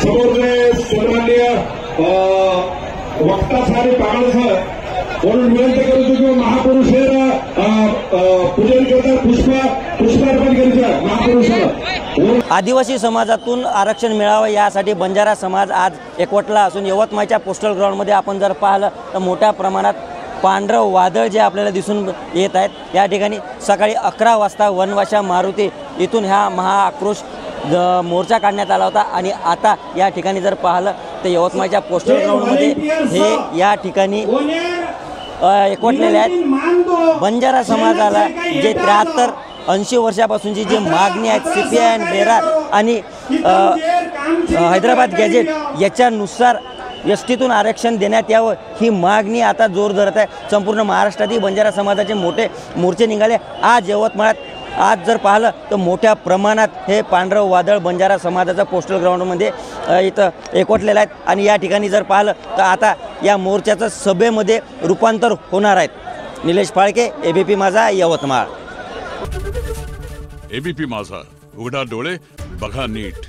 समोरचे सन्माननीय वक्ता सारे पागल सर म्हणून विनंती करतो की महापुरुष पूजन करतात पुष्पार्पण करीत महापुरुषाला। आदिवासी समाजातून आरक्षण मिळावं यासाठी बंजारा समाज आज एकवटला असून यवतमाळच्या पोस्टल ग्राउंडमध्ये आपण जर पाहिलं तर मोठ्या प्रमाणात पांढरं वादळ जे आपल्याला दिसून येत आहेत। या ठिकाणी सकाळी 11 वाजता वनवाशा मारुती इथून हा महाआक्रोश मोर्चा काढण्यात आला होता आणि आता या ठिकाणी जर पाहिलं तर यवतमाळच्या पोस्टल ग्राउंडमध्ये हे या ठिकाणी एकवटलेले आहेत। बंजारा समाजाला जे 73-80 वर्षापासूनची जी मागणी आहे CPI आणि बेरार आणि हैदराबाद गॅजेट याच्यानुसार एसटीतून आरक्षण देण्यात यावं ही मागणी आता जोर धरत आहे। संपूर्ण महाराष्ट्रातील बंजारा समाजाचे मोठे मोर्चे निघाले। आज यवतमाळात आज जर पाहिलं तर मोठ्या प्रमाणात हे पांढरं वादळ बंजारा समाजाचा पोस्टल ग्राउंडमध्ये इथं एकवटलेलं आहे आणि या ठिकाणी जर पाहिलं तर आता या मोर्चाचं सभेमध्ये रूपांतर होणार आहेत। निलेश फाळके, ABP माझा, यवतमाळ। ABP माझा, उघडा डोळे बघा नीट।